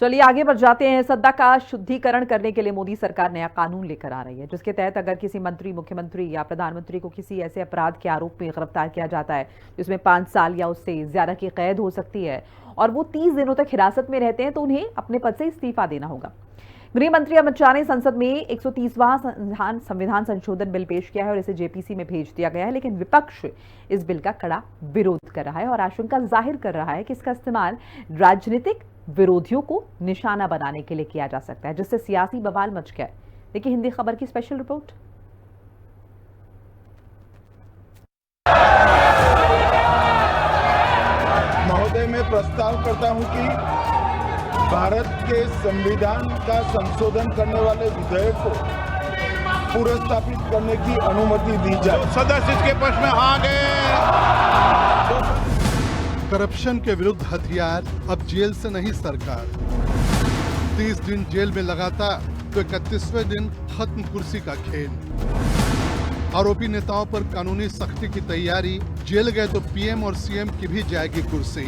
चलिए आगे बढ़ जाते हैं। सत्ता का शुद्धिकरण करने के लिए मोदी सरकार नया कानून लेकर आ रही है, जिसके तहत अगर किसी मंत्री, मुख्यमंत्री या प्रधानमंत्री को किसी ऐसे अपराध के आरोप में गिरफ्तार किया जाता है जिसमें 5 साल या उससे ज्यादा की कैद हो सकती है और वो 30 दिनों तक हिरासत में रहते हैं, तो उन्हें अपने पद से इस्तीफा देना होगा। गृह मंत्री अमित शाह ने संसद में 130वां संविधान संशोधन बिल पेश किया है और इसे जेपीसी में भेज दिया गया है, लेकिन विपक्ष इस बिल का कड़ा विरोध कर रहा है और आशंका जाहिर कर रहा है कि इसका इस्तेमाल राजनीतिक विरोधियों को निशाना बनाने के लिए किया जा सकता है, जिससे सियासी बवाल मच गया है। देखिए हिंदी खबर की स्पेशल रिपोर्ट। महोदय, मैं प्रस्ताव करता हूं कि भारत के संविधान का संशोधन करने वाले विधेयक को पुनर्स्थापित करने की अनुमति दी जाए। सदस्य इसके पक्ष में आ गए। करप्शन के विरुद्ध हथियार अब जेल से नहीं सरकार। 30 दिन जेल में लगातार तो 31वें दिन खत्म कुर्सी का खेल। आरोपी नेताओं पर कानूनी सख्ती की तैयारी। जेल गए तो पीएम और सीएम की भी जाएगी कुर्सी।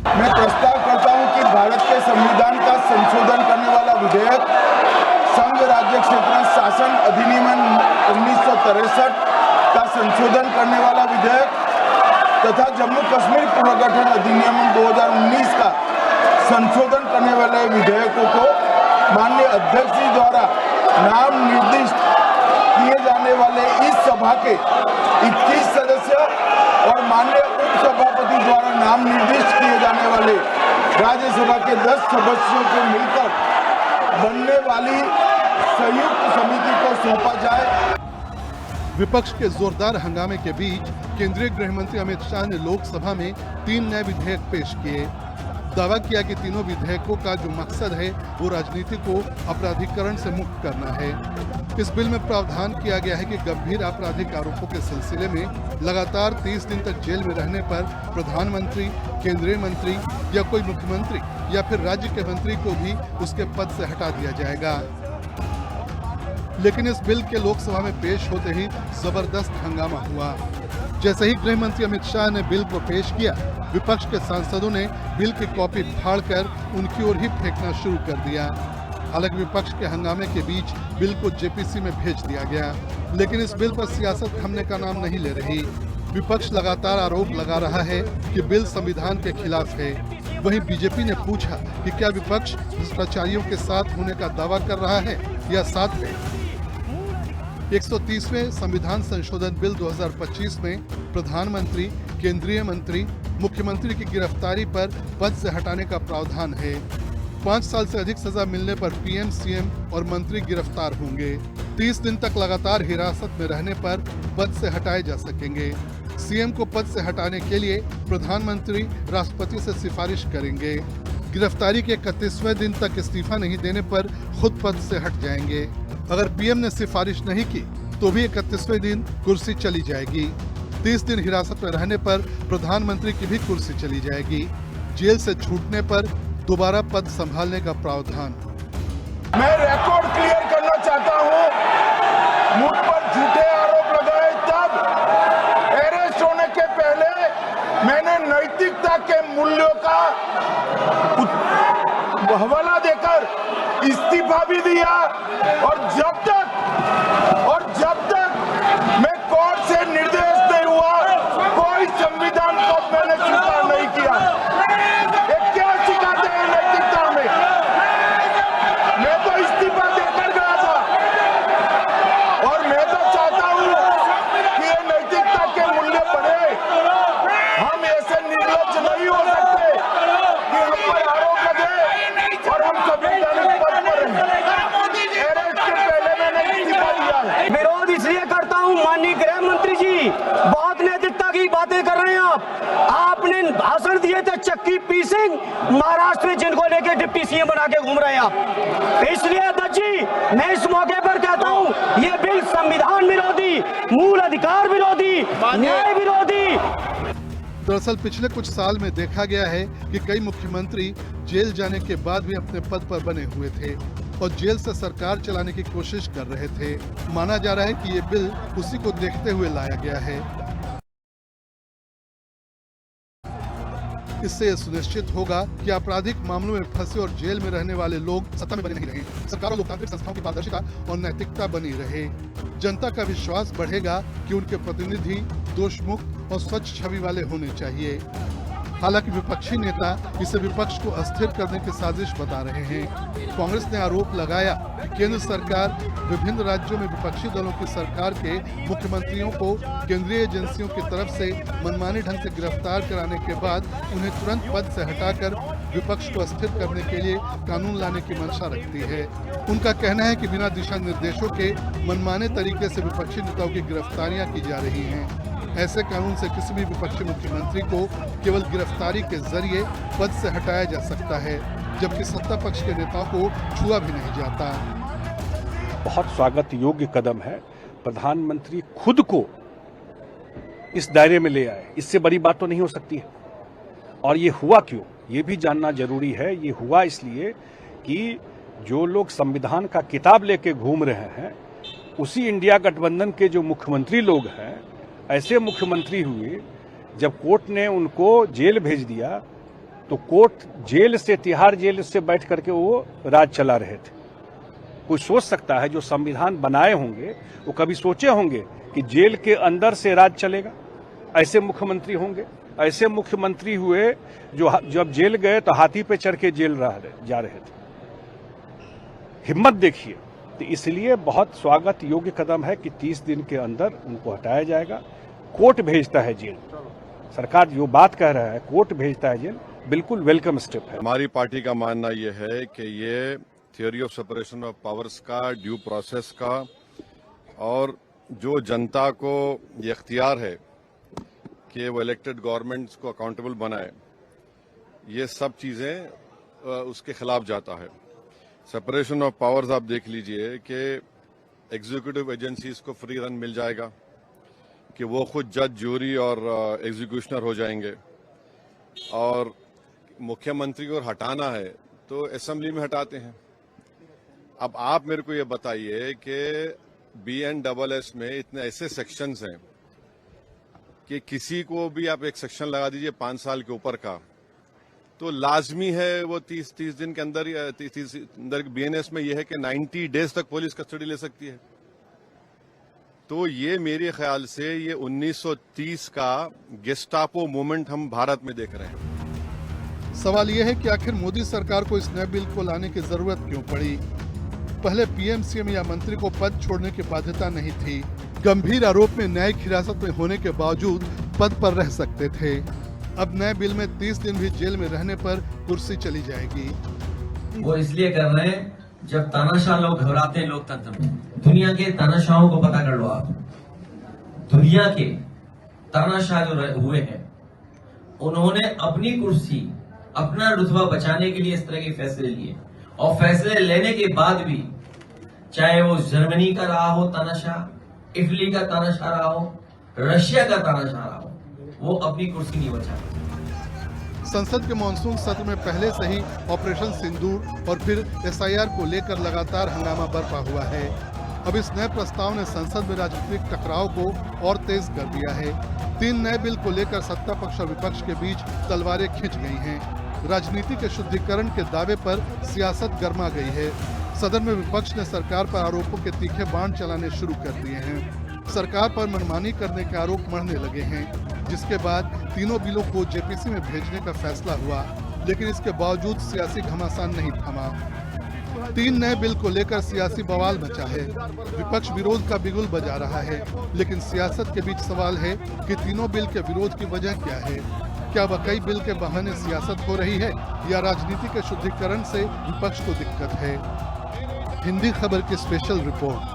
मैं प्रस्ताव करता हूं कि भारत के संविधान का संशोधन करने वाला विधेयक, संघ राज्य क्षेत्र शासन अधिनियम 1963 का संशोधन करने वाला विधेयक तथा जम्मू कश्मीर पुनर्गठन अधिनियम 2019 का संशोधन करने वाले विधेयकों को माननीय अध्यक्ष जी द्वारा नाम निर्दिष्ट किए जाने वाले इस सभा के 21 सदस्य और माननीय उपसभापति द्वारा नाम निर्दिष्ट किए जाने वाले राज्यसभा के 10 सदस्यों को मिलकर बनने वाली संयुक्त समिति को सौंपा जाए। विपक्ष के जोरदार हंगामे के बीच केंद्रीय गृह मंत्री अमित शाह ने लोकसभा में 3 नए विधेयक पेश किए। दावा किया कि तीनों विधेयकों का जो मकसद है वो राजनीति को अपराधीकरण से मुक्त करना है। इस बिल में प्रावधान किया गया है कि गंभीर आपराधिक आरोपों के सिलसिले में लगातार 30 दिन तक जेल में रहने पर प्रधानमंत्री, केंद्रीय मंत्री या कोई मुख्यमंत्री या फिर राज्य के मंत्री को भी उसके पद से हटा दिया जाएगा। लेकिन इस बिल के लोकसभा में पेश होते ही जबरदस्त हंगामा हुआ। जैसे ही गृह मंत्री अमित शाह ने बिल को पेश किया, विपक्ष के सांसदों ने बिल की कॉपी फाड़कर उनकी ओर ही फेंकना शुरू कर दिया। हालांकि विपक्ष के हंगामे के बीच बिल को जेपीसी में भेज दिया गया, लेकिन इस बिल पर सियासत थमने का नाम नहीं ले रही। विपक्ष लगातार आरोप लगा रहा है कि बिल संविधान के खिलाफ है। वहीं बीजेपी ने पूछा कि क्या विपक्ष भ्रष्टाचारियों के साथ होने का दावा कर रहा है या साथ में। 130वें संविधान संशोधन बिल 2025 में प्रधानमंत्री, केंद्रीय मंत्री, मुख्यमंत्री की गिरफ्तारी पर पद से हटाने का प्रावधान है। 5 साल से अधिक सजा मिलने पर पीएम, सीएम और मंत्री गिरफ्तार होंगे। 30 दिन तक लगातार हिरासत में रहने पर पद से हटाए जा सकेंगे। सीएम को पद से हटाने के लिए प्रधानमंत्री राष्ट्रपति से सिफारिश करेंगे। गिरफ्तारी के 31वें दिन तक इस्तीफा नहीं देने पर खुद पद से हट जाएंगे। अगर पीएम ने सिफारिश नहीं की तो भी 31वें दिन कुर्सी चली जाएगी। 30 दिन हिरासत में रहने पर प्रधानमंत्री की भी कुर्सी चली जाएगी। जेल से छूटने पर दोबारा पद संभालने का प्रावधान। मैं रिकॉर्ड क्लियर करना चाहता हूं, मुझ पर झूठे आरोप लगाए तब अरेस्ट होने के पहले मैंने नैतिकता के मूल्यों का हवाला देकर इस्तीफा भी दिया और जब तक मैं कोर्ट से निर्देश नहीं हुआ कोई संविधान को मैंने स्वीकार नहीं किया। ये क्या सिखाते हैं नैतिकता में? मैं तो इस्तीफा देकर गया था और मैं तो चाहता हूं कि ये नैतिकता के मूल्य बने। हम ऐसे निर्लज्ज नहीं हो सकते कि हम पर आरोप लगे और हम संवैधानिक पद पर रहें। अरेस्ट के पहले मैंने इस्तीफा दिया है। विरोध इसलिए करता हूं माननीय गृह मंत्री जी, बहुत नैतिकता की बातें कर रहे हैं आप। आपने भाषण दिए थे चक्की पी सिंह, महाराष्ट्र में जिनको लेके डिप्टी सीएम बना के घूम रहे हैं आप। इसलिए अध्यक्ष जी, मैं इस मौके पर कहता हूं ये बिल संविधान विरोधी, मूल अधिकार विरोधी, न्याय विरोधी। दरअसल पिछले कुछ साल में देखा गया है कि कई मुख्यमंत्री जेल जाने के बाद भी अपने पद पर बने हुए थे और जेल से सरकार चलाने की कोशिश कर रहे थे। माना जा रहा है कि ये बिल उसी को देखते हुए लाया गया है। इससे यह सुनिश्चित होगा कि आपराधिक मामलों में फंसे और जेल में रहने वाले लोग सत्ता में बने नहीं रहे। सरकार और लोकतांत्रिक संस्थाओं की पारदर्शिता और नैतिकता बनी रहे। जनता का विश्वास बढ़ेगा कि उनके प्रतिनिधि दोषमुक्त और स्वच्छ छवि वाले होने चाहिए। हालांकि विपक्षी नेता इसे विपक्ष को अस्थिर करने की साजिश बता रहे हैं। कांग्रेस ने आरोप लगाया कि केंद्र सरकार विभिन्न राज्यों में विपक्षी दलों की सरकार के मुख्यमंत्रियों को केंद्रीय एजेंसियों की तरफ से मनमाने ढंग से गिरफ्तार कराने के बाद उन्हें तुरंत पद से हटाकर विपक्ष को अस्थिर करने के लिए कानून लाने की मंशा रखती है। उनका कहना है कि बिना दिशा निर्देशों के मनमाने तरीके से विपक्षी नेताओं की गिरफ्तारियां की जा रही हैं। ऐसे कानून से किसी भी विपक्षी मुख्यमंत्री को केवल गिरफ्तारी के जरिए पद से हटाया जा सकता है, जबकि सत्ता पक्ष के नेताओं को छुआ भी नहीं जाता। बहुत स्वागत योग्य कदम है। प्रधानमंत्री खुद को इस दायरे में ले आए, इससे बड़ी बात तो नहीं हो सकती है। और ये हुआ क्यों, ये भी जानना जरूरी है। ये हुआ इसलिए कि जो लोग संविधान का किताब लेके घूम रहे हैं, उसी इंडिया गठबंधन के जो मुख्यमंत्री लोग हैं, ऐसे मुख्यमंत्री हुए जब कोर्ट ने उनको जेल भेज दिया तो कोर्ट जेल से, तिहाड़ जेल से बैठ करके वो राज चला रहे थे। कोई सोच सकता है जो संविधान बनाए होंगे वो कभी सोचे होंगे कि जेल के अंदर से राज चलेगा? ऐसे मुख्यमंत्री होंगे? ऐसे मुख्यमंत्री हुए जो जब जेल गए तो हाथी पे चढ़ के जेल जा रहे थे। हिम्मत देखिए। तो इसलिए बहुत स्वागत योग्य कदम है कि 30 दिन के अंदर उनको हटाया जाएगा। कोर्ट भेजता है जेल, सरकार जो बात कह रहा है कोर्ट भेजता है जेल, बिल्कुल वेलकम स्टेप है। हमारी पार्टी का मानना ये है कि ये theory of separation of powers का, ड्यू प्रोसेस का और जो जनता को ये इख्तियार है कि वो इलेक्टेड गवर्नमेंट्स को अकाउंटेबल बनाए, ये सब चीज़ें उसके खिलाफ जाता है। सेपरेशन ऑफ पावर्स आप देख लीजिए कि एग्जीक्यूटिव एजेंसीज को फ्री रन मिल जाएगा कि वो खुद जज, जूरी और एग्जीक्यूशनर हो जाएंगे, और मुख्यमंत्री को हटाना है तो असेंबली में हटाते हैं। अब आप मेरे को ये बताइए कि BNSS में इतने ऐसे सेक्शंस हैं कि किसी को भी आप एक सेक्शन लगा दीजिए 5 साल के ऊपर का, तो लाजमी है वो 30 दिन के अंदर, 30 अंदर BNS में यह है कि 90 डेज तक पुलिस कस्टडी ले सकती है। तो ये मेरे ख्याल से ये 1930 का गेस्टापो मूवमेंट हम भारत में देख रहे हैं। सवाल यह है कि आखिर मोदी सरकार को इस नए बिल को लाने की जरूरत क्यों पड़ी? पहले PM, CM या मंत्री को पद छोड़ने की बाध्यता नहीं थी। गंभीर आरोप में न्यायिक हिरासत में होने के बावजूद पद पर रह सकते थे। अब नए बिल में 30 दिन भी जेल में रहने पर कुर्सी चली जाएगी। वो इसलिए कर रहे हैं जब तानाशाह लोग घबराते हैं लोकतंत्र में। दुनिया के तानाशाहों को पता कर लो आप। दुनिया के तानाशाह जो हुए हैं, उन्होंने अपनी कुर्सी, अपना रुतबा बचाने के लिए इस तरह के फैसले लिए, और फैसले लेने के बाद भी, चाहे वो जर्मनी का रहा हो तानाशाह, इटली का तानाशाह रहा हो, रशिया का तानाशाह रहा हो, वो अपनी कुर्सी नहीं बचा। संसद के मानसून सत्र में पहले से ही ऑपरेशन सिंदूर और फिर SIR को लेकर लगातार हंगामा बरपा हुआ है। अब इस नए प्रस्ताव ने संसद में राजनीतिक टकराव को और तेज कर दिया है। 3 नए बिल को लेकर सत्ता पक्ष और विपक्ष के बीच तलवारें खिंच गई हैं। राजनीति के शुद्धिकरण के दावे पर सियासत गर्मा गई है। सदन में विपक्ष ने सरकार पर आरोपों के तीखे बाण चलाने शुरू कर दिए हैं। सरकार पर मनमानी करने के आरोप बढ़ने लगे हैं, जिसके बाद तीनों बिलों को JPC में भेजने का फैसला हुआ, लेकिन इसके बावजूद सियासी घमासान नहीं थमा। 3 नए बिल को लेकर सियासी बवाल मचा है। विपक्ष विरोध का बिगुल बजा रहा है, लेकिन सियासत के बीच सवाल है कि तीनों बिल के विरोध की वजह क्या है? क्या वाकई बिल के बहाने सियासत हो रही है या राजनीति के शुद्धिकरण से विपक्ष को दिक्कत है? हिंदी खबर की स्पेशल रिपोर्ट।